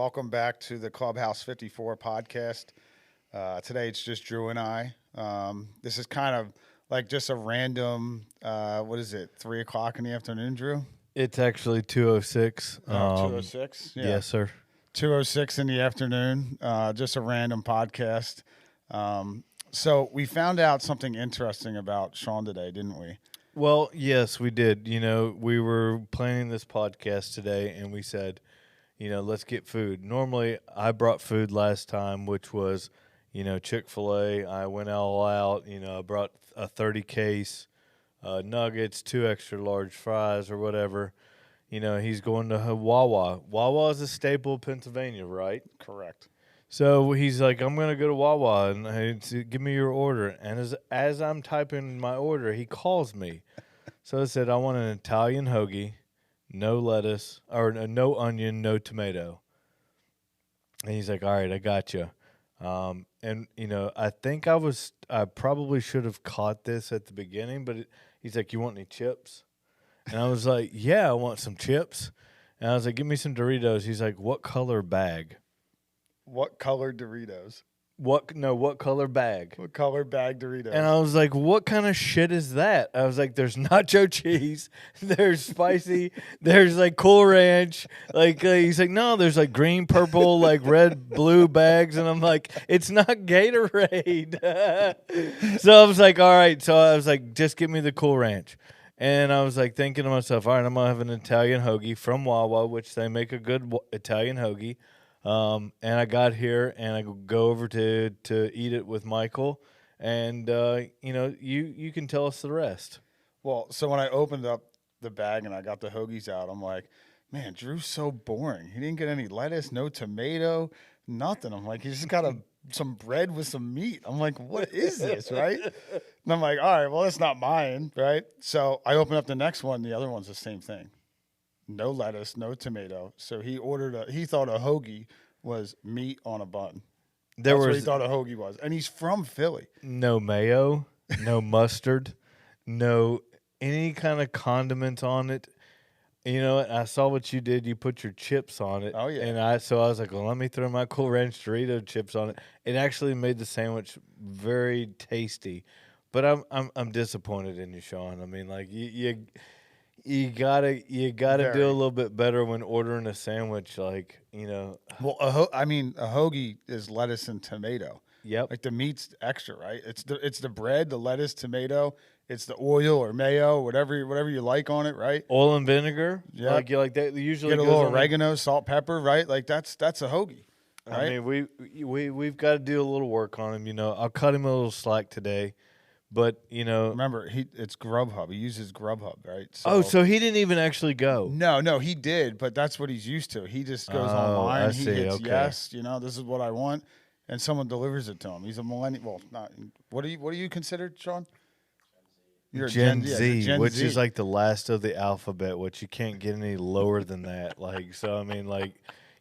Welcome back to the Clubhouse 54 podcast. Today it's just Drew and I. This is kind of like just a random, what is it, 3 o'clock in the afternoon, Drew? It's actually 2:06. 2:06? Yeah. Yes, sir. 2:06 in the afternoon, just a random podcast. So we found out something interesting about Sean today, didn't we? Well, yes, we did. We were planning this podcast today, and we said, let's get food. Normally, I brought food last time, which was, Chick-fil-A. I went all out. I brought a 30 case nuggets, 2 extra large fries, or whatever. He's going to Wawa. Wawa is a staple of Pennsylvania, right? Correct. So he's like, I'm going to go to Wawa and give me your order. And as I'm typing my order, he calls me. So I said, I want an Italian hoagie, no lettuce, or no onion, no tomato. And he's like, all right, I got you. I think I probably should have caught this at the beginning, but he's like, you want any chips? And I was like, yeah, I want some chips. And I was like, give me some Doritos. He's like, what color bag? What color Doritos? What color bag? What color bag Doritos? And I was like, what kind of shit is that? I was like, there's nacho cheese, there's spicy, there's like Cool Ranch. He's like, no, there's like green, purple, like red, blue bags. And I'm like, it's not Gatorade. So I was like, all right. So I was like, just give me the Cool Ranch. And I was like thinking to myself, all right, I'm going to have an Italian hoagie from Wawa, which they make a good Italian hoagie. And I got here and I go over to eat it with Michael, and you can tell us the rest. Well, so when I opened up the bag and I got the hoagies out, I'm like, man, Drew's so boring. He didn't get any lettuce, no tomato, nothing. I'm like, he just got some bread with some meat. I'm like, what is this, right? And I'm like, all right, well, that's not mine, right? So I open up the next one. The other one's the same thing. No lettuce, no tomato. So he thought a hoagie was meat on a bun. That's what he thought a hoagie was. And he's from Philly. No mayo, no mustard, no any kind of condiments on it. I saw what you did. You put your chips on it. Oh, yeah. And I was like, well, let me throw my Cool Ranch Dorito chips on it. It actually made the sandwich very tasty. But I'm disappointed in you, Sean. I mean, like you gotta do a little bit better when ordering a sandwich. Well, a hoagie is lettuce and tomato. Yep. Like the meat's extra, right? It's the bread, the lettuce, tomato. It's the oil or mayo, whatever you like on it, right? Oil and vinegar. Yeah. Like you like that. Usually get a little oregano, salt, pepper, right? Like that's a hoagie. Right? I mean, we've got to do a little work on him. I'll cut him a little slack today. But, remember, it's Grubhub. He uses Grubhub, right? So he didn't even actually go. No, he did, but that's what he's used to. He just goes online. He hits yes. This is what I want, and someone delivers it to him. He's a millennial. Well, not. What do you consider, Sean? You're Gen Z, which is like the last of the alphabet, which you can't get any lower than that.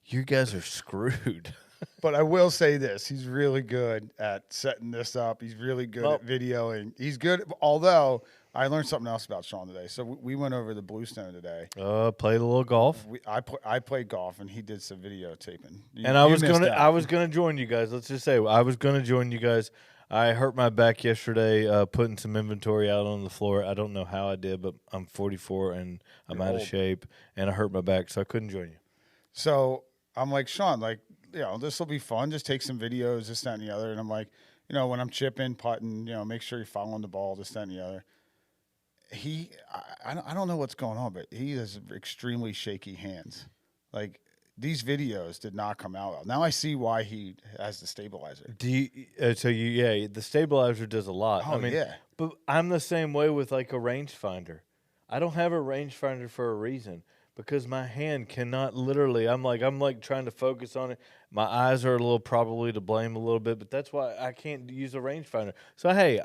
You guys are screwed. But I will say this. He's really good at setting this up. He's really good at videoing. He's good. Although, I learned something else about Sean today. So we went over to Bluestone today. Played a little golf. I played golf, and he did some videotaping. I was gonna join you guys. Let's just say I was gonna join you guys. I hurt my back yesterday putting some inventory out on the floor. I don't know how I did, but I'm 44 and I'm out of shape, and I hurt my back, so I couldn't join you. So I'm like, Sean, this will be fun. Just take some videos, this, that, and the other. And I'm like, when I'm chipping, putting, make sure you're following the ball, this, that, and the other. I don't know what's going on, but he has extremely shaky hands. Like, these videos did not come out well. Now I see why he has the stabilizer. The stabilizer does a lot. Oh, yeah. But I'm the same way with like a rangefinder. I don't have a rangefinder for a reason. Because my hand cannot literally, I'm like trying to focus on it. My eyes are probably to blame a little bit, but that's why I can't use a rangefinder. So hey,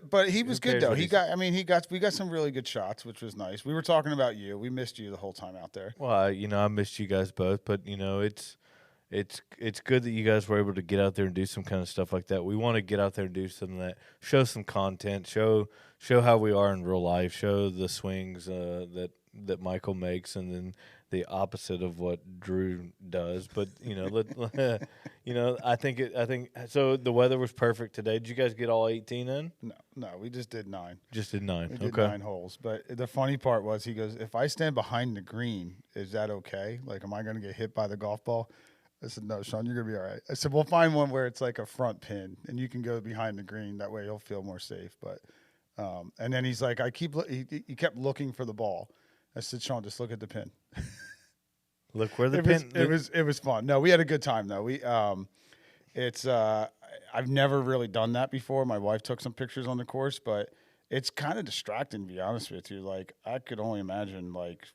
But he was good though. We got some really good shots, which was nice. We were talking about you. We missed you the whole time out there. Well, I missed you guys both, but it's good that you guys were able to get out there and do some kind of stuff like that. We want to get out there and do some of that, show some content, show how we are in real life, show the swings that that Michael makes, and then the opposite of what Drew does. But I think so. The weather was perfect today. Did you guys get all 18 in? No, we just did 9. Just did 9. We did Okay. 9 holes. But the funny part was, he goes, if I stand behind the green, is that okay? Like, am I going to get hit by the golf ball? I said, no, Sean, you're going to be all right. I said, we'll find one where it's like a front pin, and you can go behind the green. That way you'll feel more safe. But and then he's like, he kept looking for the ball. I said, Sean, just look at the pin. Look where the it pin. It was fun. No, we had a good time though. I've never really done that before. My wife took some pictures on the course, but it's kind of distracting, to be honest with you. Like, I could only imagine, like,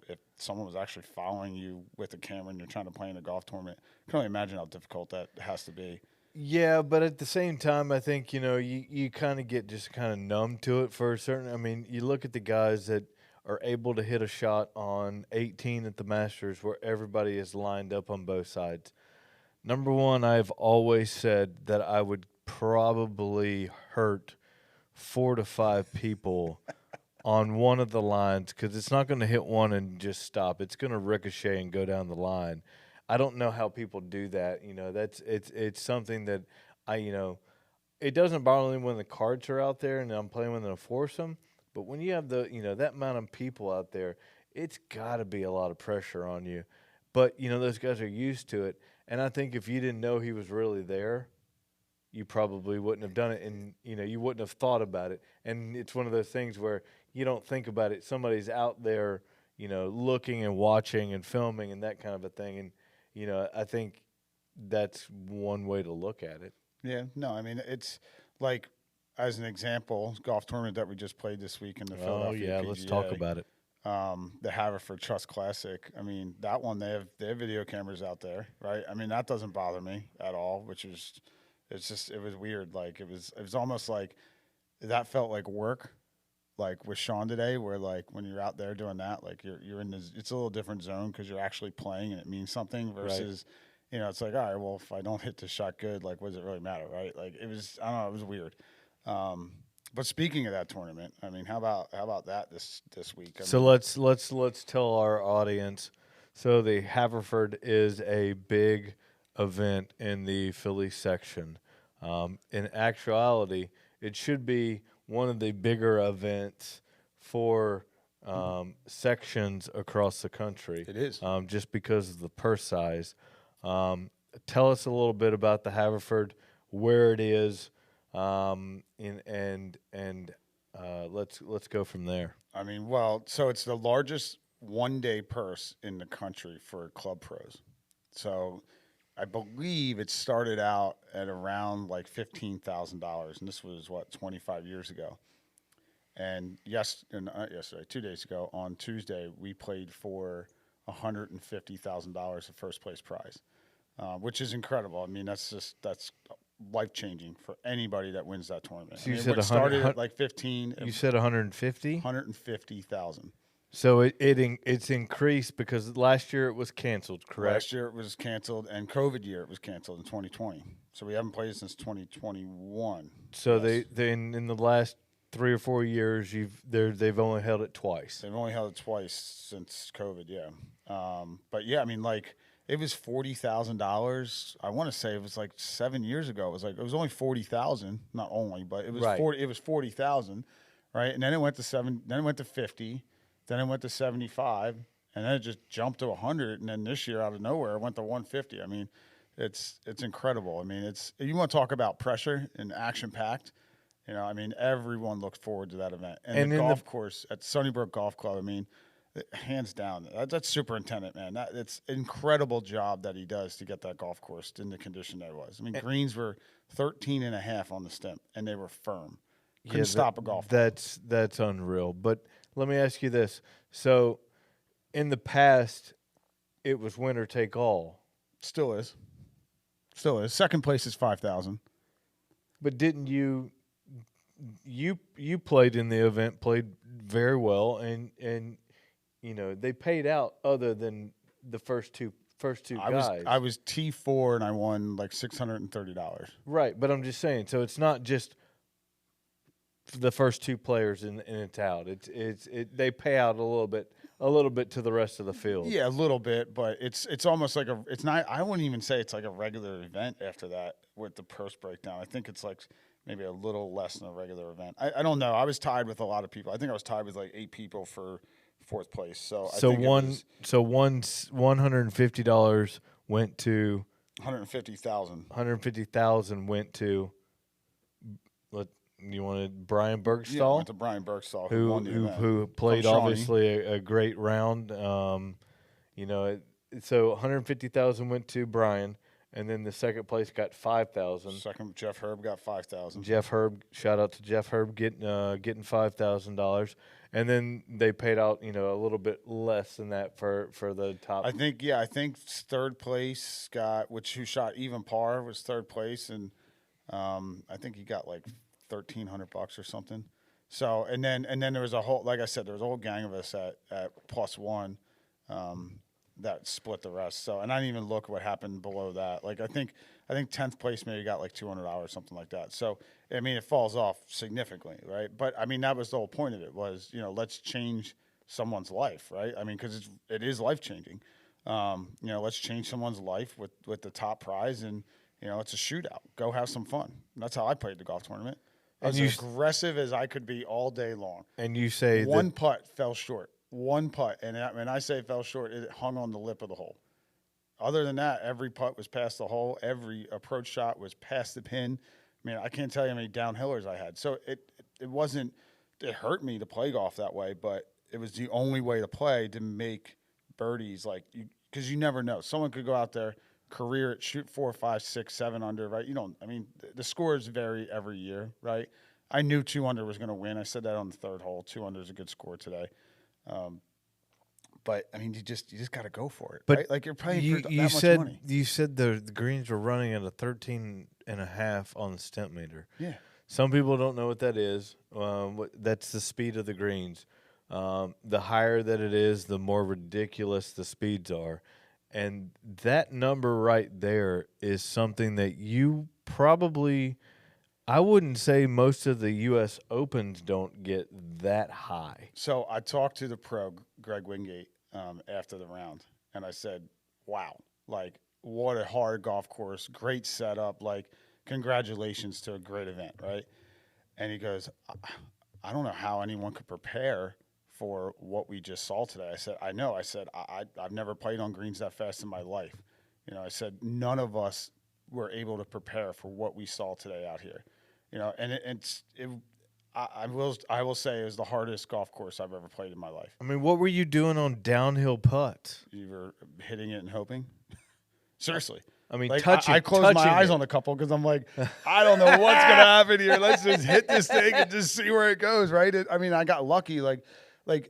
if someone was actually following you with a camera and you're trying to play in a golf tournament, I can only imagine how difficult that has to be. Yeah, but at the same time, I think, you kind of get just kind of numb to it for a certain. I mean, you look at the guys that are able to hit a shot on 18 at the Masters where everybody is lined up on both sides. Number one, I've always said that I would probably hurt 4 to 5 people on one of the lines, because it's not going to hit one and just stop. It's going to ricochet and go down the line. I don't know how people do that. It's something that it doesn't bother me when the cards are out there and I'm playing with a foursome. But when you have that amount of people out there, it's got to be a lot of pressure on you. But those guys are used to it, and I think if you didn't know he was really there, you probably wouldn't have done it, and you wouldn't have thought about it. And it's one of those things where you don't think about it. Somebody's out there, looking and watching and filming and that kind of a thing. And I think that's one way to look at it. Yeah, no, I mean, it's like, as an example, golf tournament that we just played this week in the Philadelphia PGA. Let's talk about it. The Haverford Trust Classic. I mean, that one, they have video cameras out there, right? I mean, that doesn't bother me at all, it was weird. Like, it was almost like that felt like work, like with Sean today, where, like, when you're out there doing that, like, you're in this, it's a little different zone because you're actually playing and it means something versus, it's like, all right, well, if I don't hit the shot good, like, what does it really matter, right? Like, I don't know, it was weird. But speaking of that tournament, I mean, how about that this week? So let's tell our audience. So the Haverford is a big event in the Philly section. In actuality, it should be one of the bigger events for sections across the country. It is. Just because of the purse size. Tell us a little bit about the Haverford, where it is, let's go from there. I mean, well, so it's the largest one-day purse in the country for club pros. So I believe it started out at around like $15,000, and this was 25 years ago. And not yesterday, 2 days ago, on Tuesday, we played for $150,000 of first place prize, which is incredible. I mean, that's life-changing for anybody that wins that tournament. So you said it started at like 15. You said 150? 150,000. So it's increased because last year it was canceled, correct? Last year it was canceled, and COVID year it was canceled in 2020. So we haven't played since 2021. So yes. they in the last 3 or 4 years they've only held it twice. They've only held it twice since COVID, yeah. But yeah, I mean, like, it was $40,000. I want to say it was like 7 years ago. It was only 40,000, not only, but it was right. It was 40,000, right? And then it went to 50, then it went to 75, and then it just jumped to 100, and then this year out of nowhere it went to 150. I mean, it's incredible. I mean, you want to talk about pressure and action packed. I mean, everyone looked forward to that event. And the golf course at Sunnybrook Golf Club, I mean, hands down, that's superintendent, man. It's incredible job that he does to get that golf course in the condition that it was. I mean, greens were 13.5 on the stem, and they were firm. Couldn't stop a golf. That's unreal. But let me ask you this. So in the past, it was winner take all. Still is. Second place is 5,000. But didn't you played in the event, played very well, and they paid out other than the first two guys. I was T4 and I won like $630. Right, but I'm just saying. So it's not just the first two players and it's out. They pay out a a little bit to the rest of the field. Yeah, a little bit, but it's almost like it's not. I wouldn't even say it's like a regular event after that with the post breakdown. I think it's like maybe a little less than a regular event. I don't know. I was tied with a lot of people. I think I was tied with like 8 people for fourth place. So I So think $150 went to 150,000. 150,000 went to. What you wanted? Brian Yeah, Bergstall, went to Brian Bergstall, who won the event. who played Shawnee. obviously a great round. So 150,000 went to Brian, and then the second place got 5,000. Second, Jeff Herb got 5,000. Jeff Herb, shout out to Jeff Herb getting $5,000, and then they paid out a little bit less than that for the top. I think third place got who shot even par was third place, and I think he got like $1,300 or something. So and then there was a whole, like I said, there was a whole gang of us at plus one that split the rest. So and I didn't even look what happened below that. Like I think 10th place maybe got like $200 something like that. So I mean it falls off significantly, right? But I mean that was the whole point of it was let's change someone's life, right? I mean because it is life changing. Let's change someone's life with the top prize and. It's a shootout. Go have some fun. And that's how I played the golf tournament. As aggressive as I could be all day long. And you say one putt fell short. One putt. And when I say fell short, it hung on the lip of the hole. Other than that, every putt was past the hole. Every approach shot was past the pin. I mean, I can't tell you how many downhillers I had. So it wasn't – it hurt me to play golf that way, but it was the only way to play to make birdies because you never know. Someone could go out there – career at shoot 4, 5, 6, 7 under, right? The scores vary every year, right? I knew 2 under was going to win. I said that on the third hole. 2 under is a good score today. But I mean, you just got to go for it, but right? Like you're paying for that much money. You said the greens were running at a 13.5 on the stent meter. Yeah. Some people don't know what that is. That's the speed of the greens. The higher that it is, the more ridiculous the speeds are. And that number right there is something that you probably, I wouldn't say most of the U.S. Opens don't get that high. So I talked to the pro, Greg Wingate, after the round, and I said, wow, like, what a hard golf course, great setup, like, congratulations to a great event, right? And he goes, I don't know how anyone could prepare for what we just saw today. I said, I know. I said, I've never played on greens that fast in my life. I said, none of us were able to prepare for what we saw today out here. And I will say it was the hardest golf course I've ever played in my life. I mean, what were you doing on downhill putts? You were hitting it and hoping? Seriously. I mean, like, I closed my eyes on a couple because I'm like, I don't know what's going to happen here. Let's just hit this thing and just see where it goes, right? I got lucky. Like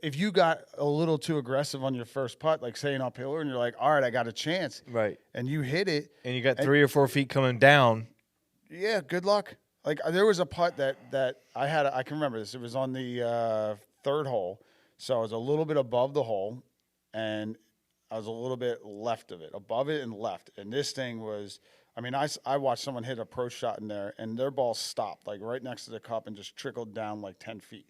if you got a little too aggressive on your first putt, like say an uphill, and you're like, all right, I got a chance. Right. And you hit it. And you got 3 or 4 feet coming down. Yeah, good luck. Like there was a putt that I had, I can remember this. It was on the third hole. So I was a little bit above the hole, and I was a little bit left of it, above it and left. And this thing was, I watched someone hit a pro shot in there, and their ball stopped, like right next to the cup and just trickled down like 10 feet.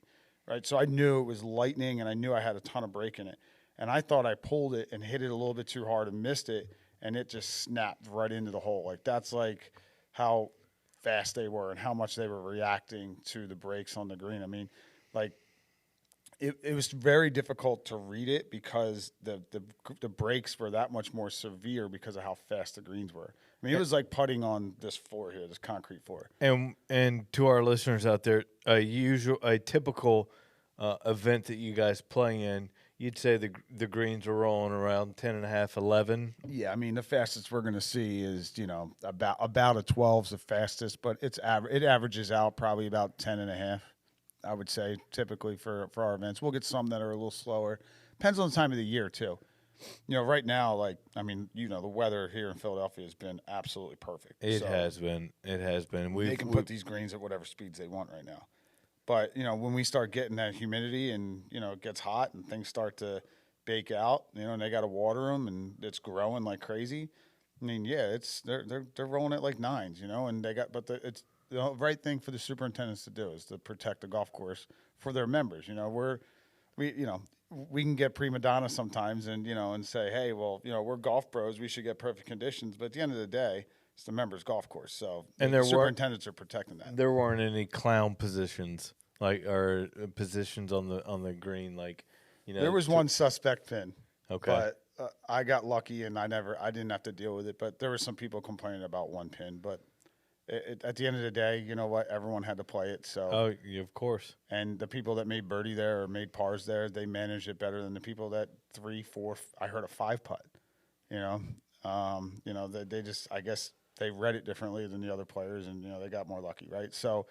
Right, so I knew it was lightning, and I knew I had a ton of break in it. And I thought I pulled it and hit it a little bit too hard and missed it, and it just snapped right into the hole. Like that's like how fast they were and how much they were reacting to the breaks on the green. I mean, like it was very difficult to read it because the breaks were that much more severe because of how fast the greens were. I mean, it was like putting on this floor here, this concrete floor. And to our listeners out there, a typical event that you guys play in, you'd say the greens are rolling around 10.5, 11. Yeah, I mean the fastest we're going to see is about a 12's the fastest, but it averages out probably about 10.5. I would say typically for our events. We'll get some that are a little slower. Depends on the time of the year too. Right now, the weather here in Philadelphia has been absolutely perfect. It has been. They can put these greens at whatever speeds they want right now. But, when we start getting that humidity and, it gets hot and things start to bake out, and they got to water them and it's growing like crazy. I mean, yeah, they're rolling it like 9s, and it's the right thing for the superintendents to do is to protect the golf course for their members. we can get prima donna sometimes and, and say, hey, well, we're golf pros. We should get perfect conditions. But at the end of the day, it's the members' golf course. So And the superintendents are protecting that. there weren't any clown positions or positions on the green There was one suspect pin. Okay. But I got lucky and I didn't have to deal with it. But there were some people complaining about one pin. But at the end of the day, you know what? Everyone had to play it. So yeah, of course. And the people that made birdie there or made pars there, they managed it better than the people that 3, 4. I heard a 5 putt. They just, I guess they read it differently than the other players, and they got more lucky, right? So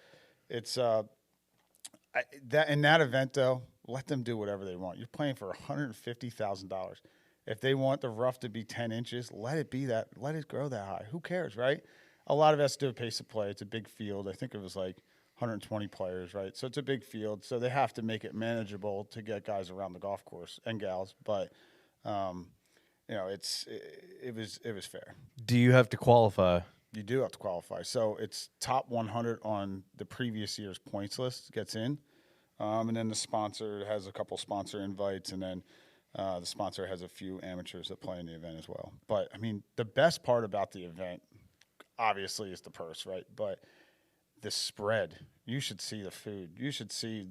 it's that in that event though, let them do whatever they want. You're playing for $150,000. If they want the rough to be 10 inches, let it be that. Let it grow that high. Who cares, right? A lot of us do a pace of play. It's a big field. I think it was like 120 players, right? So it's a big field. So they have to make it manageable to get guys around the golf course and gals. But it was fair. Do you have to qualify? You do have to qualify. So it's top 100 on the previous year's points list gets in, and then the sponsor has a couple sponsor invites, and then the sponsor has a few amateurs that play in the event as well. But I mean, the best part about the event, obviously, is the purse, right? But the spread, you should see the food. You should see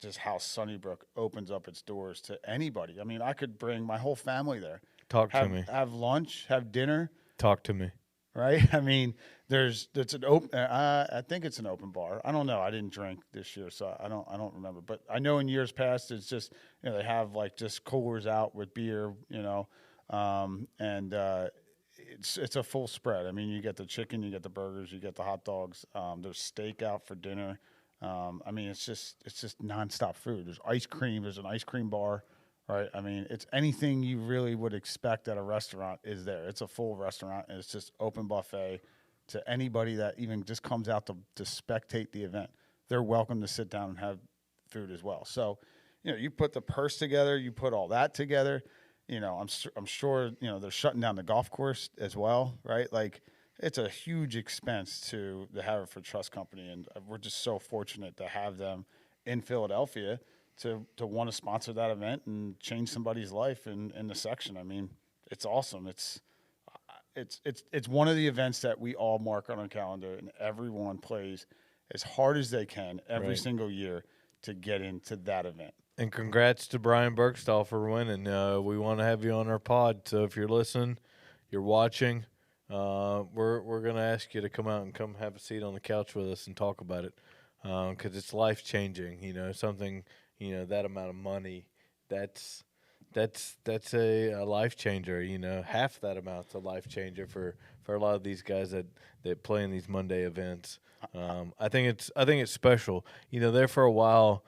just how Sunnybrook opens up its doors to anybody. I mean, I could bring my whole family there. Talk to me. Have lunch, have dinner. Talk to me. Right? I mean, it's an open. I think it's an open bar. I don't know. I didn't drink this year, so I don't remember. But I know in years past, it's just they have just coolers out with beer, and it's a full spread. I mean, you get the chicken, you get the burgers, you get the hot dogs. There's steak out for dinner. I mean, it's just nonstop food. There's ice cream. There's an ice cream bar. Right. I mean, it's anything you really would expect at a restaurant is there. It's a full restaurant, and it's just open buffet to anybody that even just comes out to spectate the event. They're welcome to sit down and have food as well. So, you put the purse together, you put all that together. I'm sure they're shutting down the golf course as well, right? Like, it's a huge expense to the Haverford Trust Company, and we're just so fortunate to have them in Philadelphia to want to sponsor that event and change somebody's life in the section. I mean, it's awesome. It's one of the events that we all mark on our calendar, and everyone plays as hard as they can every single year to get into that event. And congrats to Brian Bergstall for winning. We want to have you on our pod. So if you're listening, you're watching, we're going to ask you to come out and come have a seat on the couch with us and talk about it, because it's life-changing, something – that amount of money, that's a life changer. Half that amount's a life changer for a lot of these guys that play in these Monday events. I think it's special. There for a while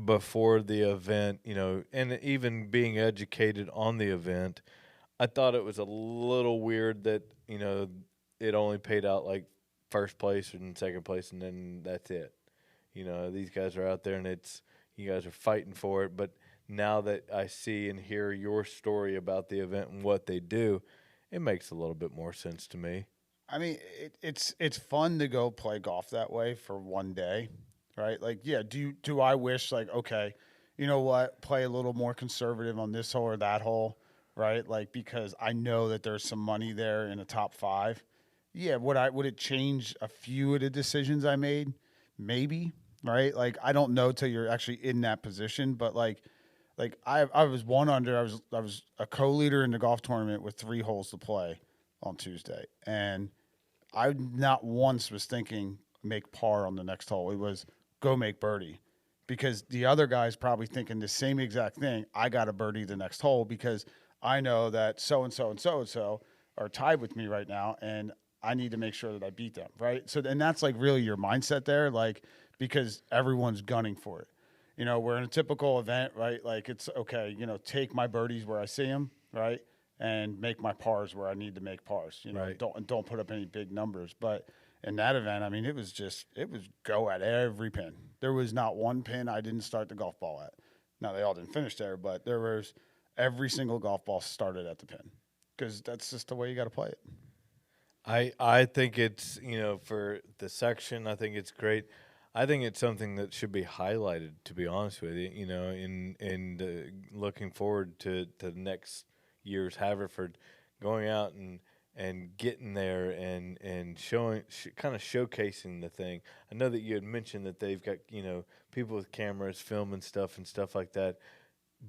before the event, and even being educated on the event, I thought it was a little weird that it only paid out like first place and second place, and then that's it. These guys are out there, and you guys are fighting for it. But now that I see and hear your story about the event and what they do, it makes a little bit more sense to me. I mean, it's fun to go play golf that way for one day, right? Like, yeah, do I wish, okay, you know what, play a little more conservative on this hole or that hole, right? Like, because I know that there's some money there in the top 5. Yeah, would it change a few of the decisions I made? Maybe. Right, like I don't know till you're actually in that position, but like I was 1 under. I was a co-leader in the golf tournament with 3 holes to play on Tuesday, and I not once was thinking make par on the next hole. It was go make birdie, because the other guy's probably thinking the same exact thing. I got a birdie the next hole because I know that so and so and so and so are tied with me right now, and I need to make sure that I beat them. Right, so and that's like really your mindset there, like. Because everyone's gunning for it. We're in a typical event, right? Like it's okay, take my birdies where I see them, right? And make my pars where I need to make pars, right. Don't put up any big numbers. But in that event, I mean, it was go at every pin. There was not one pin I didn't start the golf ball at. Now, they all didn't finish there, but there was every single golf ball started at the pin, because that's just the way you got to play it. I think it's, for the section, I think it's great. I think it's something that should be highlighted. To be honest with you, looking forward to the next year's Haverford, going out and getting there and showing kind of showcasing the thing. I know that you had mentioned that they've got people with cameras filming stuff and stuff like that,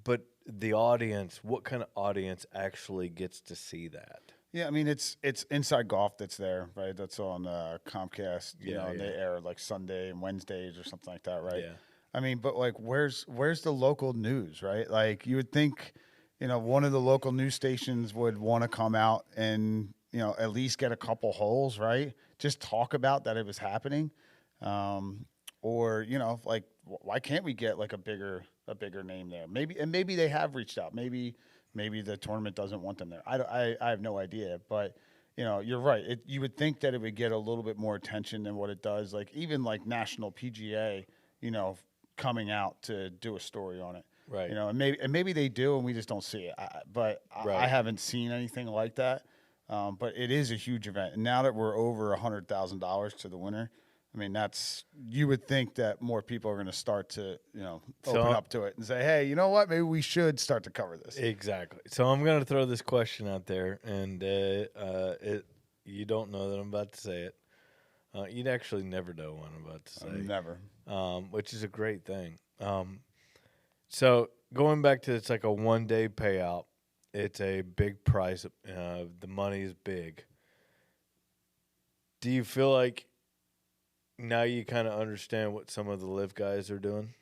but the audience, what kind of audience actually gets to see that? Yeah, I mean it's Inside Golf that's there, right? That's on Comcast. And they air like Sunday and Wednesdays or something like that, right? Yeah. I mean, but like, where's the local news, right? Like, you would think, one of the local news stations would want to come out and at least get a couple holes, right? Just talk about that it was happening, or like, why can't we get like a bigger name there? Maybe they have reached out. Maybe the tournament doesn't want them there. I have no idea, but you're right. You would think that it would get a little bit more attention than what it does. Like, even like National PGA, coming out to do a story on it. Right. And maybe they do, and we just don't see it. I haven't seen anything like that. But it is a huge event, and now that we're over $100,000 to the winner, I mean, you would think that more people are going to start to, open up to it and say, hey, you know what? Maybe we should start to cover this. Exactly. So I'm going to throw this question out there, and you don't know that I'm about to say it. You'd actually never know what I'm about to say. Never. Which is a great thing. So going back to, it's like a one-day payout. It's a big prize. The money is big. Do you feel like now you kind of understand what some of the live guys are doing?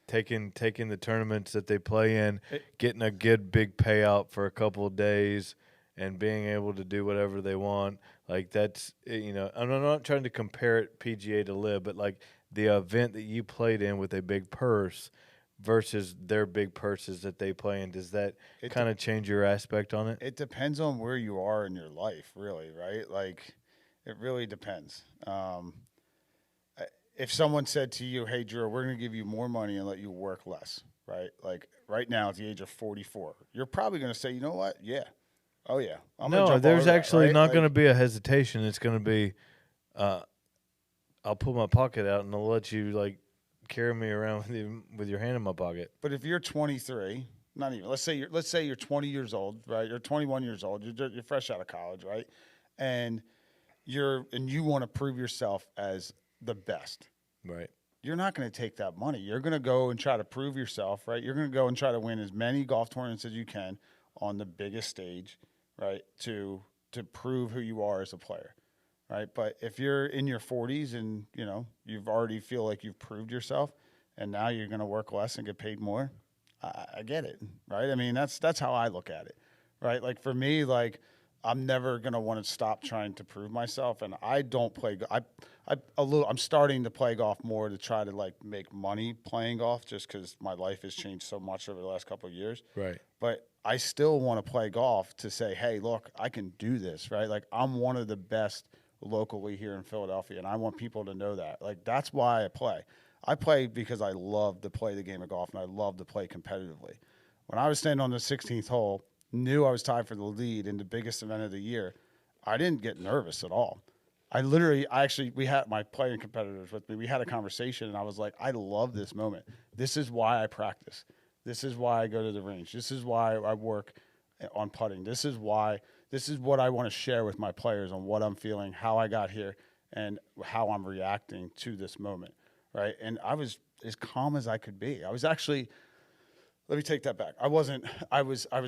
Taking the tournaments that they play in, getting a good big payout for a couple of days, and being able to do whatever they want. Like, that's, I'm not trying to compare it PGA to live, but like the event that you played in with a big purse versus their big purses that they play in, does that kind of change your aspect on it? It depends on where you are in your life, really, right? Like, it really depends. If someone said to you, hey, Drew, we're going to give you more money and let you work less, right? Like, right now at the age of 44, you're probably going to say, you know what? Yeah. Oh, yeah. No, there's actually not going to be a hesitation. It's going to be, I'll pull my pocket out and I'll let you, like, carry me around with your hand in my pocket. But if you're 23, not even, let's say you're 20 years old, right? You're 21 years old. You're fresh out of college, right? And you want to prove yourself as the best. Right. You're not going to take that money. You're going to go and try to prove yourself, right? You're going to go and try to win as many golf tournaments as you can on the biggest stage, right? To prove who you are as a player, right? But if you're in your 40s and, you've already feel like you've proved yourself and now you're going to work less and get paid more, I get it, right? I mean, that's how I look at it, right? Like, for me, like, I'm never going to want to stop trying to prove myself. And I don't play. I'm starting to play golf more to try to, like, make money playing golf, just because my life has changed so much over the last couple of years. Right. But I still want to play golf to say, hey, look, I can do this, right? Like, I'm one of the best locally here in Philadelphia, and I want people to know that. Like, that's why I play. I play because I love to play the game of golf, and I love to play competitively. When I was standing on the 16th hole, knew I was tied for the lead in the biggest event of the year, I didn't get nervous at all. We had my playing competitors with me. We had a conversation, and I was like, I love this moment. This is why I practice. This is why I go to the range. This is why I work on putting. This is what I want to share with my players on what I'm feeling, how I got here, and how I'm reacting to this moment, right? And I was as calm as I could be. I was actually, let me take that back. I was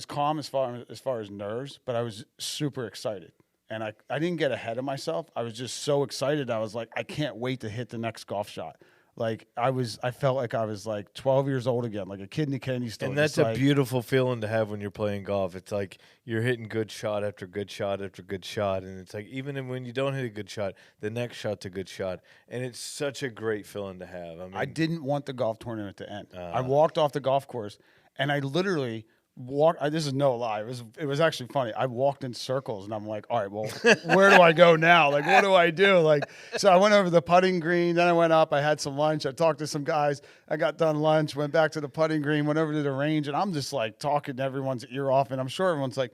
calm as far as nerves, but I was super excited. And I didn't get ahead of myself. I was just so excited. I was like, I can't wait to hit the next golf shot. Like, I felt like I was like 12 years old again, like a kid in a candy store. And that's a beautiful feeling to have when you're playing golf. It's like you're hitting good shot after good shot after good shot. And it's like, even when you don't hit a good shot, the next shot's a good shot. And it's such a great feeling to have. I mean, I didn't want the golf tournament to end. I walked off the golf course, and I literally this is no lie. It was actually funny. I walked in circles, and I'm like, all right, well, where do I go now? Like, what do I do? Like, so I went over the putting green. Then I went up. I had some lunch. I talked to some guys. I got done lunch, went back to the putting green, went over to the range, and I'm just like talking to everyone's ear off. And I'm sure everyone's like,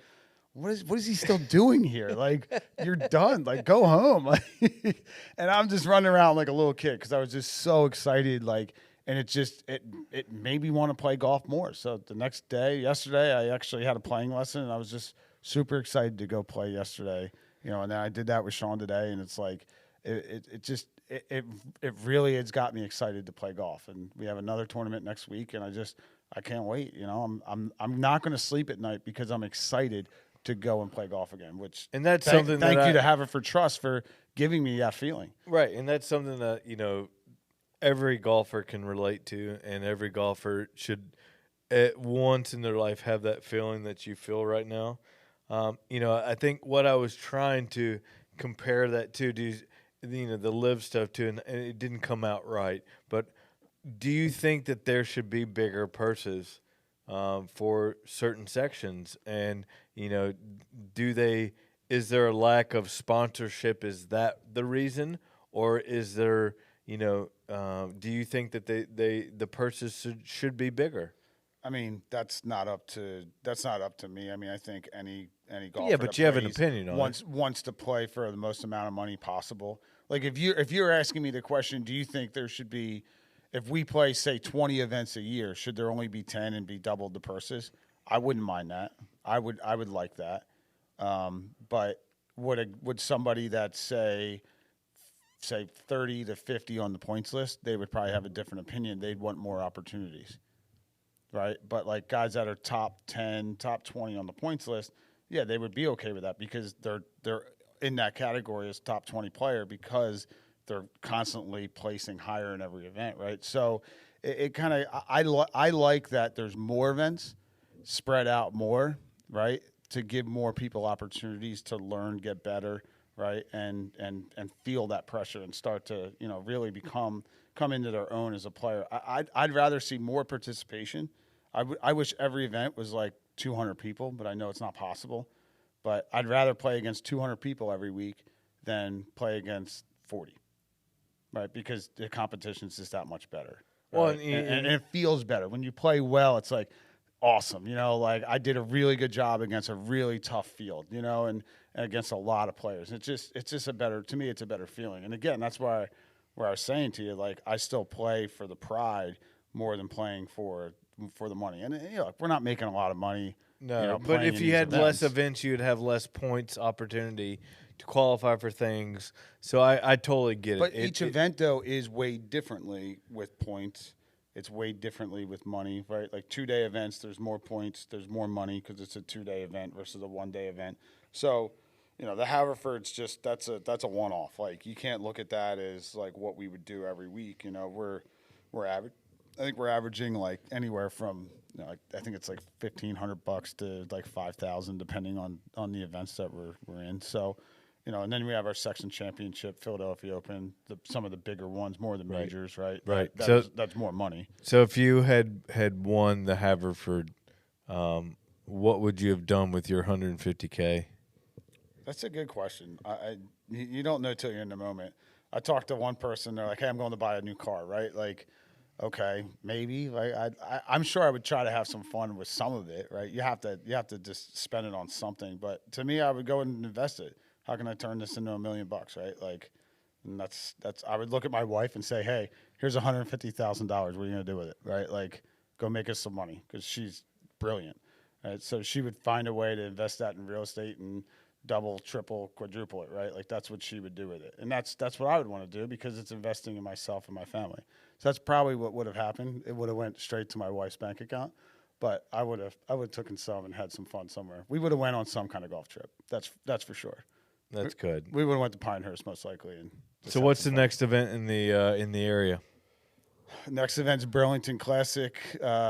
what is he still doing here? Like, you're done. Like, go home. Like, and I'm just running around like a little kid because I was just so excited. Like, and it made me want to play golf more. So the next day, yesterday, I actually had a playing lesson, and I was just super excited to go play yesterday. And then I did that with Sean today, and it's like it really has got me excited to play golf. And we have another tournament next week, and I can't wait. I'm not going to sleep at night because I'm excited to go and play golf again. Which And that's thank something that you to Haverford Trust for giving me that feeling. Right, and that's something that every golfer can relate to, and every golfer should at once in their life have that feeling that you feel right now. I think what I was trying to compare that to, the live stuff to, and it didn't come out right. But do you think that there should be bigger purses for certain sections? And is there a lack of sponsorship? Is that the reason, or is there do you think that the purses should be bigger? I mean, that's not up to me. I mean, I think any golfer. Yeah, but you have an opinion on it. Wants to play for the most amount of money possible. Like if you're asking me the question, do you think there should be, if we play say 20 events a year, should there only be 10 and be doubled the purses? I wouldn't mind that. I would like that. But would somebody that say 30 to 50 on the points list, they would probably have a different opinion. They'd want more opportunities. Right. But like guys that are top 10, top 20 on the points list, yeah, they would be okay with that because they're in that category as top 20 player because they're constantly placing higher in every event. Right. So it kind of, I like that there's more events spread out more, right, to give more people opportunities to learn, get better, right, and feel that pressure and start to really come into their own as a player. I'd rather see more participation. I wish every event was like 200 people, but I know it's not possible. But I'd rather play against 200 people every week than play against 40, right? Because the competition's just that much better. Right? Well, and it feels better when you play well. It's like awesome, like I did a really good job against a really tough field, and against a lot of players. It's just a better, to me, it's a better feeling. And again, that's where I was saying to you, like I still play for the pride more than playing for the money. And we're not making a lot of money. No, but if you had less events, you'd have less points opportunity to qualify for things. So I totally get it. But each event though is weighed differently with points. It's weighed differently with money, right? Like 2-day events, there's more points, there's more money because it's a 2-day event versus a 1-day event. So, the Haverford's just that's a one-off. Like you can't look at that as like what we would do every week. We're average. I think we're averaging like anywhere from I think it's like $1,500 to like $5,000 depending on the events that we're in. So, and then we have our section championship, Philadelphia Open, some of the bigger ones, more of the majors, right? Right. That's more money. So if you had won the Haverford, what would you have done with your $150K? That's a good question. You don't know till you're in the moment. I talked to one person. They're like, "Hey, I'm going to buy a new car." Right? Like, okay, maybe. Like, I'm sure I would try to have some fun with some of it. Right? You have to just spend it on something. But to me, I would go and invest it. How can I turn this into $1 million? Right? Like, and that's. I would look at my wife and say, "Hey, here's $150,000. What are you gonna do with it? Right? Like, go make us some money because she's brilliant." Right? So she would find a way to invest that in real estate and double, triple, quadruple it, right? Like that's what she would do with it. And that's what I would want to do because it's investing in myself and my family. So that's probably what would have happened. It would have went straight to my wife's bank account, but I would have taken some and had some fun somewhere. We would have went on some kind of golf trip. That's for sure. That's good. We would have went to Pinehurst most likely. And so what's the next event in the area? Next event's Burlington Classic,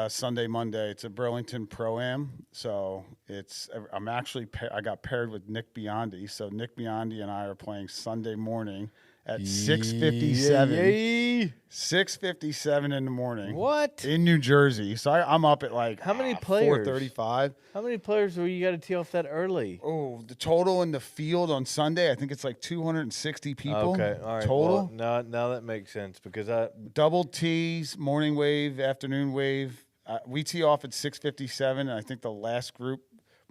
Sunday, Monday. It's a Burlington Pro-Am. So I got paired with Nick Biondi. So Nick Biondi and I are playing Sunday morning at 6:57. 6:57 in the morning. What? In New Jersey. So I'm up at like how many players? 4:35. How many players were you got to tee off that early? Oh, the total in the field on Sunday, I think it's like 260 people. Okay, all right. Total. Well, now that makes sense because double tees, morning wave, afternoon wave. We tee off at 6:57, and I think the last group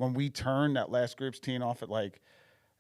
when we turn, that last group's teeing off at like,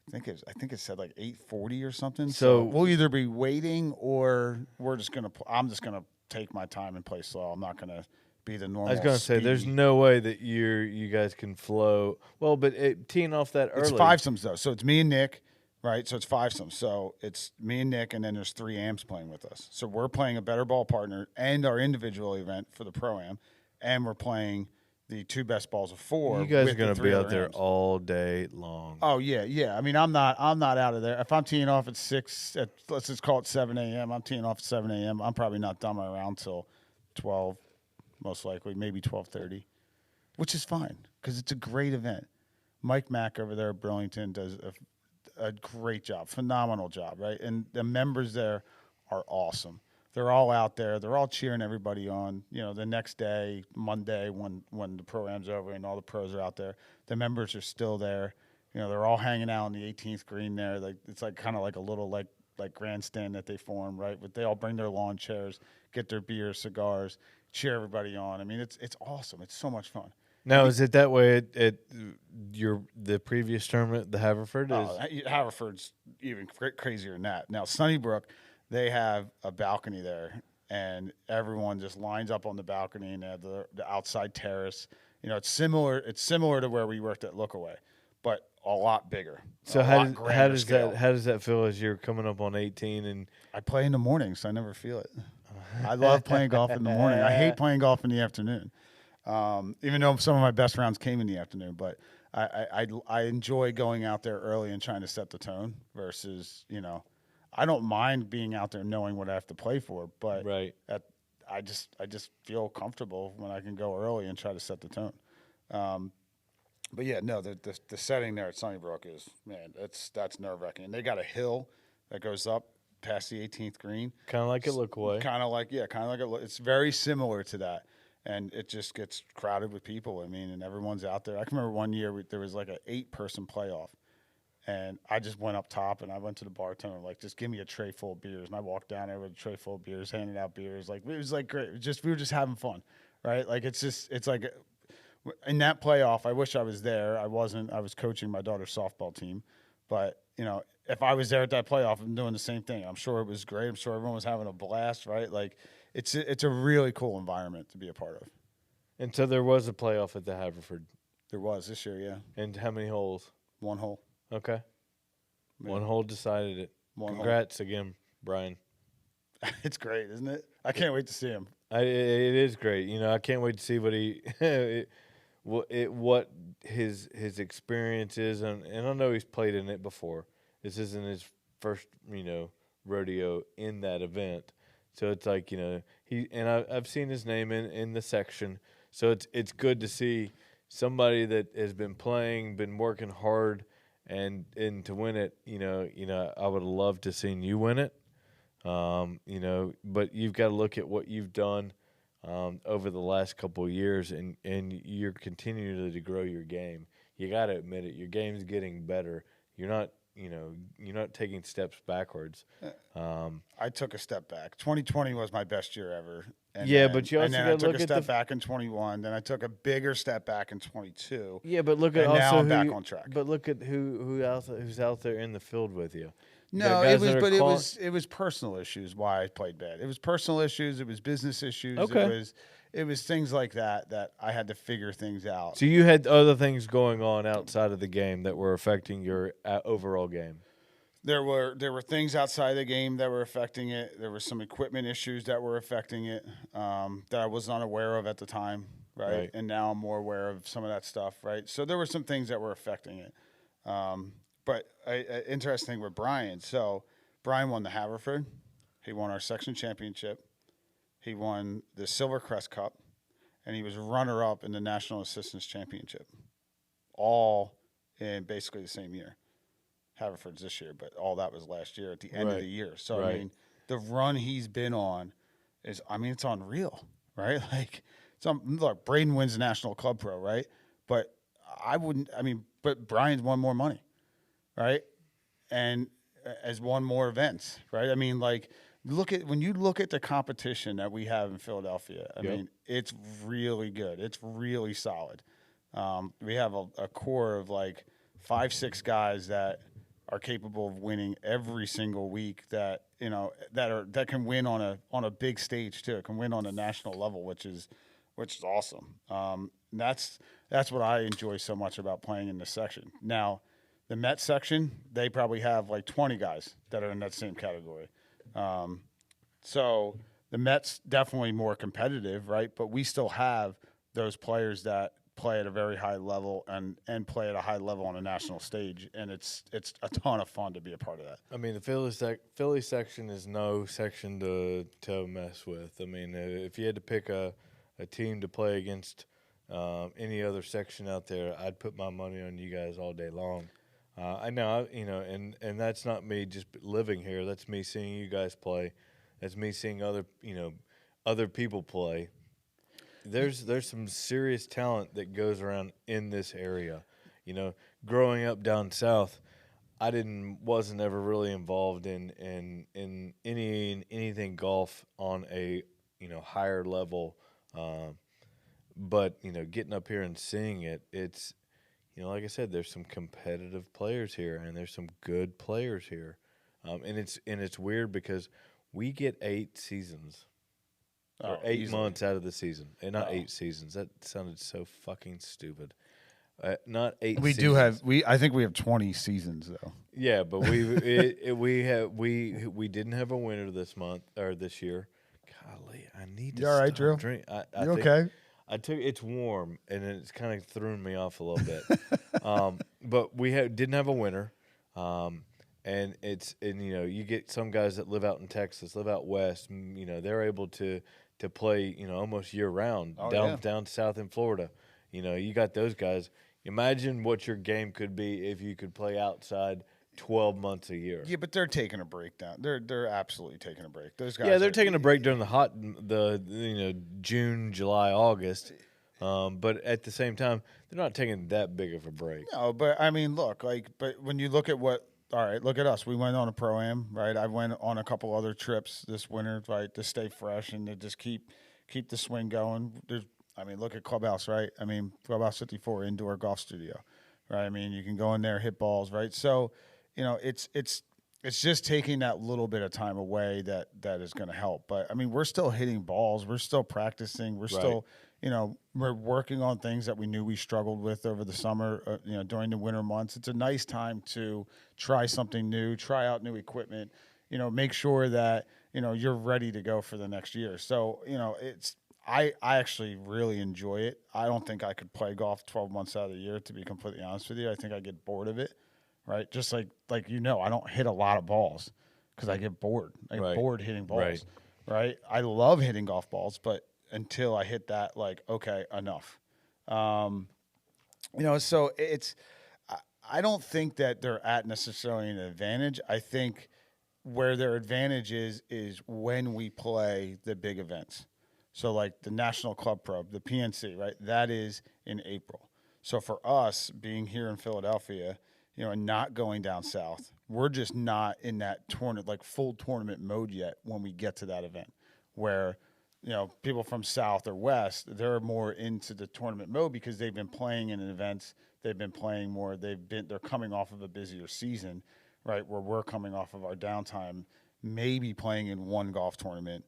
I think it said like 8:40 or something. So So- we'll either be waiting or we're just gonna. I'm just gonna take my time and play slow. I'm not gonna be the normal. I was gonna say, there's speedy. no way that you guys can flow. Well, but teeing off that early. It's fivesomes though, so it's me and Nick, right? So it's fivesomes. So it's me and Nick, and then there's 3 amps playing with us. So we're playing a better ball partner and our individual event for the pro am, and we're playing the 2 best balls of 4. You guys are with the gonna 3 be other out there amps. all day long. Oh yeah. I mean, I'm not out of there. If I'm teeing off at 6, let's just call it 7 a.m. I'm teeing off at 7 a.m. I'm probably not done around till 12, most likely, maybe 12:30, which is fine because it's a great event. Mike Mack over there at Burlington does a great job, phenomenal job, right? And the members there are awesome. They're all out there. They're all cheering everybody on. You know, the next day, Monday, when the program's over and all the pros are out there, the members are still there. You know, they're all hanging out on the 18th green there. Like it's like kind of like a little like grandstand that they form, right? But they all bring their lawn chairs, get their beers, cigars, cheer everybody on. I mean, it's awesome. It's so much fun. Now, is it that way at the previous tournament, the Haverford? Is Haverford's even crazier than that. Now, Sunnybrook, they have a balcony there, and everyone just lines up on the balcony, and they have the outside terrace. You know, it's similar to where we worked at Lookaway, but a lot bigger. so a how lot does grander scale. how does that feel as you're coming up on 18 and I play in the morning, so I never feel it. I love playing golf in the morning. I hate playing golf in the afternoon. Even though some of my best rounds came in the afternoon, but I enjoy going out there early and trying to set the tone versus, you know, I don't mind being out there knowing what I have to play for, but right? I just feel comfortable when I can go early and try to set the tone. But yeah, no, the setting there at Sunnybrook is, man, that's nerve wracking. And they got a hill that goes up past the 18th green. Kind of like a Lookaway. It's very similar to that. And it just gets crowded with people. I mean, and everyone's out there. I can remember one year there was like an 8-person playoff. And I just went up top and I went to the bartender, like, just give me a tray full of beers. And I walked down there with a tray full of beers, handing out beers. Like, it was like great. We were just having fun, right? Like, it's like in that playoff, I wish I was there. I wasn't. I was coaching my daughter's softball team. But, you know, if I was there at that playoff, I'm doing the same thing. I'm sure it was great. I'm sure everyone was having a blast, right? Like, it's a really cool environment to be a part of. And so there was a playoff at the Haverford. There was this year, yeah. And how many holes? 1 hole. Okay. Yeah. 1 hole decided it. One hole. Congrats again, Brian. It's great, isn't it? I can't wait to see him. It is great. You know, I can't wait to see what he what his experience is, and I know he's played in it before. This isn't his first, you know, rodeo in that event. So it's like, you know, I've seen his name in the section. So it's good to see somebody that has been playing, been working hard, and to win it. You know, I would love to seen you win it. You know, but you've got to look at what you've done over the last couple of years, and you're continuing to grow your game. You got to admit it. Your game's getting better. You're not taking steps backwards. I took a step back. 2020 was my best year ever. And Yeah, then, but you also and then gotta I took look a at step the- back in 21. Then I took a bigger step back in 22. Yeah, but look at And also now I'm who back you- on track. But look at who's out there in the field with you. You No, got it guys was, that are but call- it was personal issues why I played bad. It was personal issues. It was business issues. Okay. It was things like that I had to figure things out. So you had other things going on outside of the game that were affecting your overall game. There were things outside the game that were affecting it. There were some equipment issues that were affecting it that I was unaware of at the time, right? And now I'm more aware of some of that stuff, right? So there were some things that were affecting it. But interesting with Brian. So Brian won the Haverford. He won our section championship. He won the Silvercrest Cup, and he was runner-up in the National Assistance Championship, all in basically the same year. Haverford's this year, but all that was last year at the end of Right. the year. So, Right. I mean, the run he's been on is, I mean, it's unreal, right? Like, look, Braden wins the National Club Pro, right? But but Brian's won more money, right? And has won more events, right? I mean, like, when you look at the competition that we have in Philadelphia, I Yep. mean, it's really good. It's really solid. We have a core of like 5, 6 guys that are capable of winning every single week. That that can win on a big stage too. It can win on a national level, which is awesome. That's what I enjoy so much about playing in this section. Now, the Met section, they probably have like 20 guys that are in that same category. So the Mets definitely more competitive, right? But we still have those players that play at a very high level and play at a high level on a national stage, and it's a ton of fun to be a part of that. I mean, the Philly section is no section to mess with. I mean, if you had to pick a team to play against any other section out there, I'd put my money on you guys all day long. I know, and that's not me just living here. That's me seeing you guys play. That's me seeing other people play. There's some serious talent that goes around in this area. Growing up down south, I wasn't ever really involved in anything golf on a higher level. But getting up here and seeing it, it's like I said, there's some competitive players here, and there's some good players here, and it's weird because we get 8 seasons. Or 8 easily. months out of the season, and not 8 seasons. That sounded so fucking stupid. Not 8. We seasons. do have I think we have 20 seasons though. Yeah, but we didn't have a winner this month or this year. Golly, I need to. You all right, stop Drew? Drink. I You think okay? It's warm, and it's kind of thrown me off a little bit. But we didn't have a winner. And you get some guys that live out in Texas, live out west. They're able to play almost year round down south in Florida. You got those guys. Imagine what your game could be if you could play outside 12 months a year. Yeah, but they're taking a break down. They're absolutely taking a break. Those guys. Yeah, they're taking a break during the June, July, August. But at the same time, they're not taking that big of a break. No, but I mean, look, but when you look at all right, look at us. We went on a pro-am, right? I went on a couple other trips this winter, right, to stay fresh and to just keep the swing going. Look at Clubhouse, right? Clubhouse 54 indoor golf studio, right? You can go in there, hit balls, right? So, it's just taking that little bit of time away that is going to help. But we're still hitting balls, we're still practicing, we're still, we're working on things that we knew we struggled with over the summer, during the winter months. It's a nice time to try something new, try out new equipment, make sure that, you're ready to go for the next year. So, I actually really enjoy it. I don't think I could play golf 12 months out of the year, to be completely honest with you. I think I get bored of it, right? Just like I don't hit a lot of balls because I get bored. I get bored hitting balls, right? I love hitting golf balls, but until I hit that, okay, enough. So I don't think that they're at necessarily an advantage. I think where their advantage is when we play the big events. So like the National Club Pro, the PNC, right? That is in April. So for us being here in Philadelphia, and not going down south, we're just not in that full tournament mode yet when we get to that event where, people from south or west, they're more into the tournament mode because they've been playing in events, they've been playing more, they're coming off of a busier season, right? Where we're coming off of our downtime, maybe playing in one golf tournament,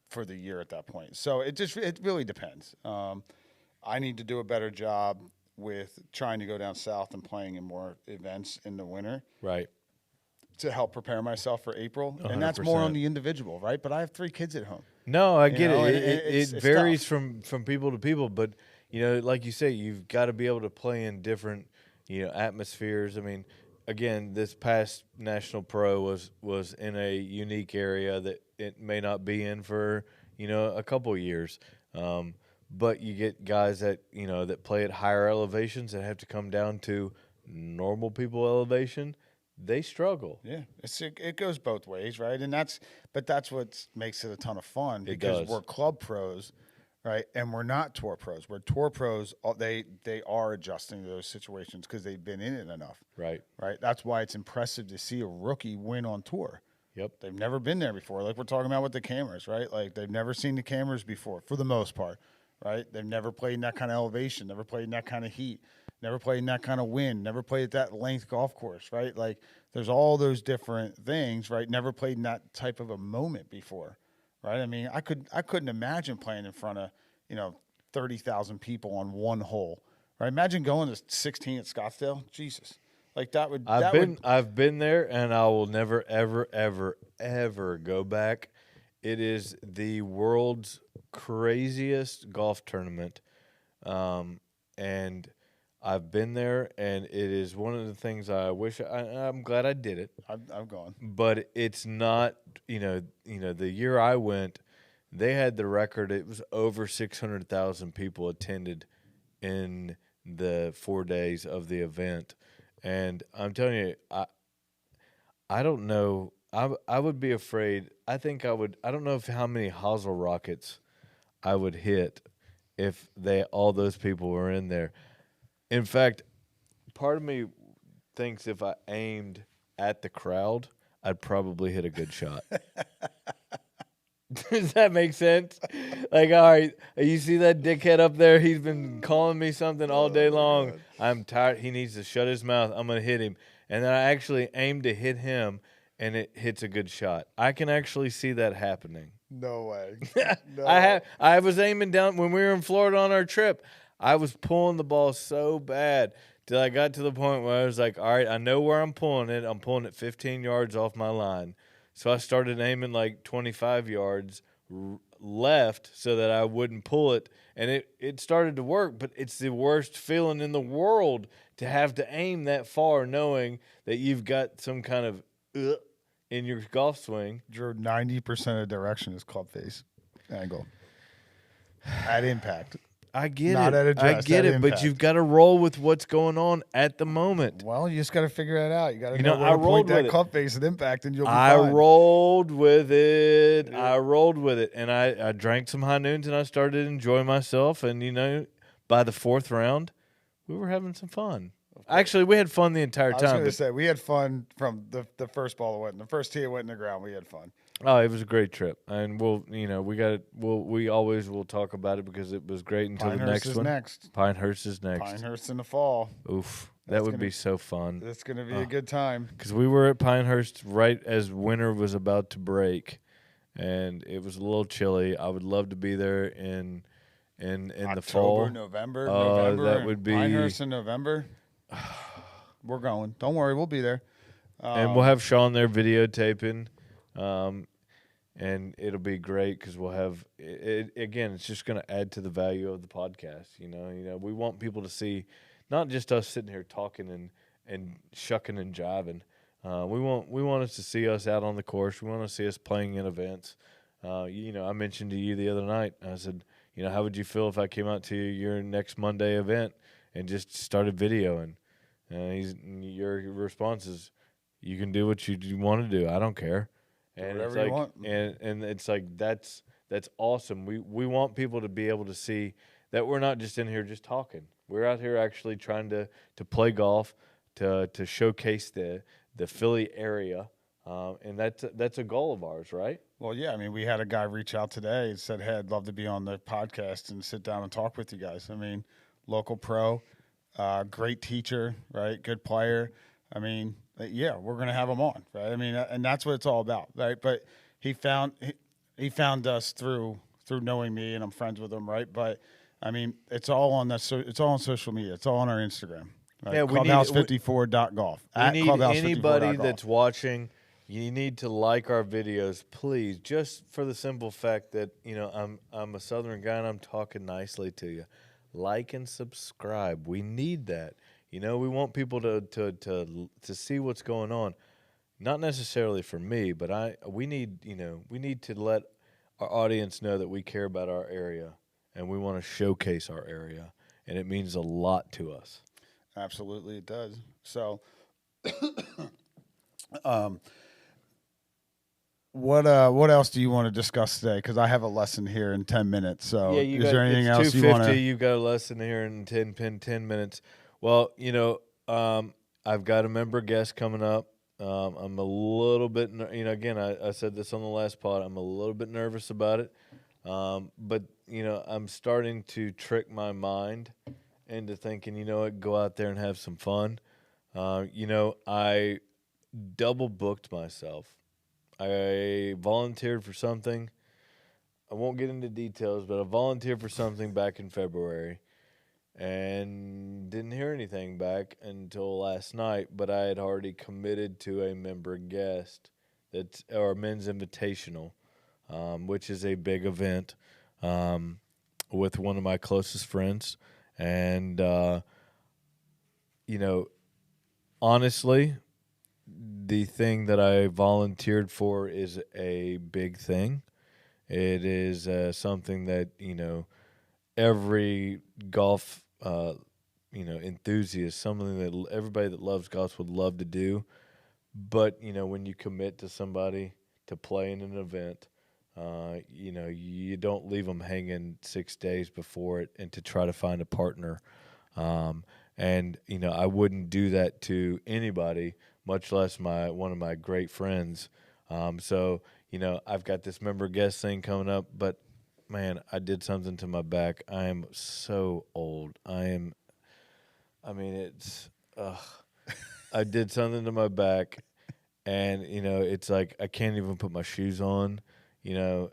for the year at that point. So it really depends. I need to do a better job with trying to go down south and playing in more events in the winter. Right. To help prepare myself for April. 100%. And that's more on the individual, right? But I have 3 kids at home. No, I get it. It's varies tough. from people to people, but like you say, you've got to be able to play in different, atmospheres. Again, this past National Pro was in a unique area that it may not be in for a couple years. But you get guys that that play at higher elevations that have to come down to normal people elevation. They struggle. Yeah, it goes both ways, right? And that's what makes it a ton of fun because we're club pros, right? And we're not tour pros. We're tour pros. They are adjusting to those situations because they've been in it enough. Right. Right. That's why it's impressive to see a rookie win on tour. Yep. They've never been there before. Like we're talking about with the cameras, right? Like they've never seen the cameras before for the most part, right? They've never played in that kind of elevation, never played in that kind of heat, never played in that kind of wind, never played at that length golf course, right? Like there's all those different things, right? Never played in that type of a moment before, right? I mean, I couldn't imagine playing in front of, 30,000 people on one hole, right? Imagine going to 16 at Scottsdale. Jesus. Like I've been there, and I will never ever ever ever go back. It is the world's craziest golf tournament, and I've been there, and it is one of the things I'm glad I did it. I've gone. But it's not, the year I went, they had the record. It was over 600,000 people attended in the 4 days of the event. And I'm telling you, I don't know. I would be afraid. I think I would. I don't know how many hosel rockets I would hit if all those people were in there. In fact, part of me thinks if I aimed at the crowd, I'd probably hit a good shot. Does that make sense? Like, all right, you see that dickhead up there? He's been calling me something all day long. God. I'm tired. He needs to shut his mouth. I'm going to hit him. And then I actually aim to hit him, and it hits a good shot. I can actually see that happening. No way. No. I was aiming down when we were in Florida on our trip. I was pulling the ball so bad till I got to the point where I was like, all right, I know where I'm pulling it. I'm pulling it 15 yards off my line. So I started aiming like 25 yards left so that I wouldn't pull it. And it started to work, but it's the worst feeling in the world to have to aim that far knowing that you've got some kind of in your golf swing. Drew, 90% of direction is club face angle at impact. I get Not it. At address, I get it, impact. But you've got to roll with what's going on at the moment. Well, you just got to figure it out. You got to know where I to rolled point that with club face and impact, and you'll be I fine. rolled with it. Yeah. I rolled with it, and I drank some high noons, and I started enjoying myself. And by the fourth round, we were having some fun. Actually, we had fun the entire time. I was going to say we had fun from the first ball that went, the first tee that went in the ground. We had fun. Oh, it was a great trip, and we always will talk about it because it was great until the next one. Pinehurst is next. Pinehurst in the fall. Oof, that would be so fun. That's going to be a good time. Because we were at Pinehurst right as winter was about to break, and it was a little chilly. I would love to be there in October, the fall. November. That would be Pinehurst in November. We're going. Don't worry, we'll be there. And we'll have Sean there videotaping. And it'll be great because we'll have it again. It's just going to add to the value of the podcast. We want people to see not just us sitting here talking and shucking and jiving. We want us to see us out on the course. We want to see us playing in events. I mentioned to you the other night. I said, how would you feel if I came out to your next Monday event and just started videoing? Your response is, you can do what you want to do. I don't care. And whatever it's like, you want. And it's like that's awesome. We want people to be able to see that we're not just in here just talking. We're out here actually trying to play golf, to showcase the Philly area, and that's a goal of ours, right? Well, yeah. I mean, we had a guy reach out today and said, "Hey, I'd love to be on the podcast and sit down and talk with you guys." I mean, local pro, great teacher, right? Good player. I mean, yeah, we're going to have him on, right? I mean, and that's what it's all about, right? But he found us through knowing me, and I'm friends with him, right? But I mean, it's all on it's all on social media. It's all on our Instagram. Right? Yeah, Clubhouse54.golf. We need anybody that's watching. You need to like our videos, please, just for the simple fact that I'm a Southern guy and I'm talking nicely to you. Like and subscribe. We need that. We want people to see what's going on. Not necessarily for me, but we need to let our audience know that we care about our area and we want to showcase our area, and it means a lot to us. Absolutely, it does. So, what else do you want to discuss today? Because I have a lesson here in 10 minutes. So, is there anything else you want to? You've got a lesson here in 10 minutes. Well, I've got a member guest coming up. I'm a little bit, again, I said this on the last pod. I'm a little bit nervous about it. But I'm starting to trick my mind into thinking, what, go out there and have some fun. I double booked myself. I volunteered for something. I won't get into details, but I volunteered for something back in February and didn't hear anything back until last night. But I had already committed to a member guest or men's invitational, which is a big event with one of my closest friends. And, honestly, the thing that I volunteered for is a big thing. It is something that, every golf, enthusiast, something that everybody that loves golf would love to do. But, when you commit to somebody to play in an event, you don't leave them hanging 6 days before it and to try to find a partner. And I wouldn't do that to anybody, much less one of my great friends. So I've got this member guest thing coming up, but man, I did something to my back. I am so old. It's I did something to my back, and it's like I can't even put my shoes on. I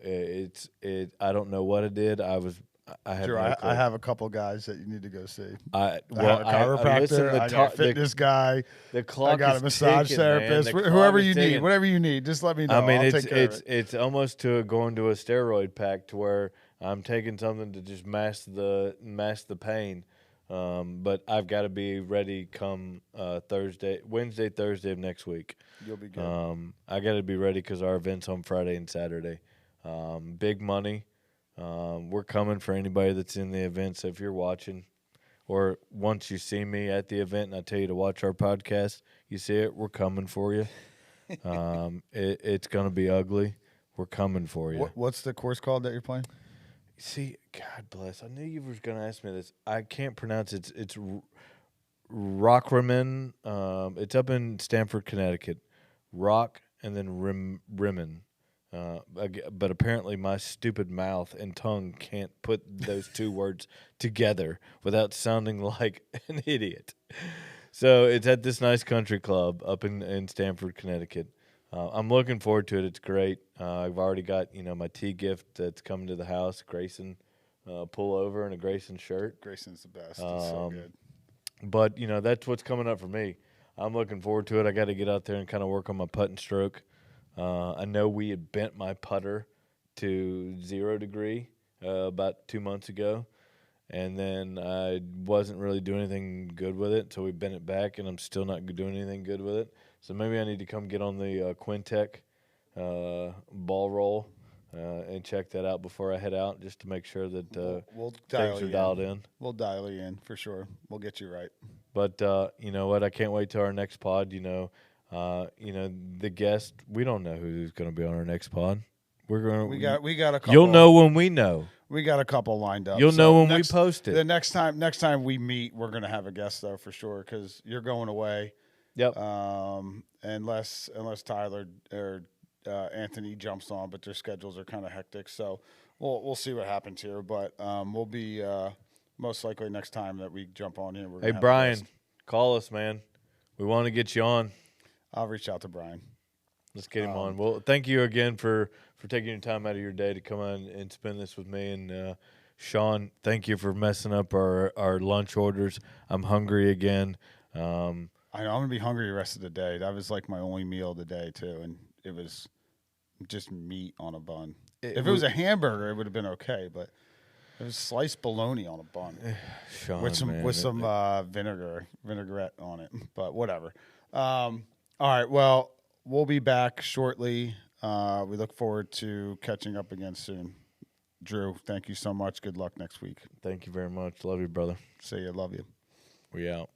don't know what I did. I have Drew, no I clue. have a couple guys that you need to go see. I Have a chiropractor. listen, I got a fitness guy. the clock I got is a massage ticking, man. therapist. The Whoever clock is you need, ticking. whatever you need, just let me know. I'll take care of it. It's almost to going to a steroid pack to where I'm taking something to just mask the pain. But I've got to be ready come Wednesday, Thursday of next week. You'll be good. I got to be ready because our event's on Friday and Saturday. Big money. We're coming for anybody that's in the event. So if you're watching, or once you see me at the event and I tell you to watch our podcast, you see it, we're coming for you. It's going to be ugly. We're coming for you. What's the course called that you're playing? See, God bless. I knew you were going to ask me this. I can't pronounce it. It's Rockrimmon. It's up in Stamford, Connecticut. Rock and then Rimmon. But apparently my stupid mouth and tongue can't put those two words together without sounding like an idiot. So it's at this nice country club up in Stamford, Connecticut. I'm looking forward to it. It's great. I've already got my tea gift that's coming to the house. Grayson pullover and a Grayson shirt. Grayson's the best. It's so good. But that's what's coming up for me. I'm looking forward to it. I got to get out there and kind of work on my putt and stroke. I know we had bent my putter to 0 degree about 2 months ago, and then I wasn't really doing anything good with it, so we bent it back, and I'm still not doing anything good with it. So maybe I need to come get on the Quintec ball roll and check that out before I head out, just to make sure that we'll dial things are you dialed in. We'll dial you in for sure. We'll get you right. But you know what? I can't wait till our next pod. The guest. We don't know who's going to be on our next pod. We got a couple. You'll know when we know. We got a couple lined up. You'll know when we post it. The next time we meet, we're gonna have a guest though for sure because you're going away. Yep. Unless Tyler or Anthony jumps on, but their schedules are kind of hectic. So we'll see what happens here. But we'll be most likely next time that we jump on here. Hey Brian, call us, man. We want to get you on. I'll reach out to Brian. Let's get him on. Well, thank you again for taking your time out of your day to come on and spend this with me. And Sean, thank you for messing up our lunch orders. I'm hungry again. I know I'm gonna be hungry the rest of the day. That was like my only meal of the day too, and it was just meat on a bun. If it was a hamburger, it would have been okay, but it was sliced bologna on a bun Sean, with some vinaigrette on it. But whatever. All right. Well, we'll be back shortly. We look forward to catching up again soon. Drew, thank you so much. Good luck next week. Thank you very much. Love you, brother. See you. Love you. We out.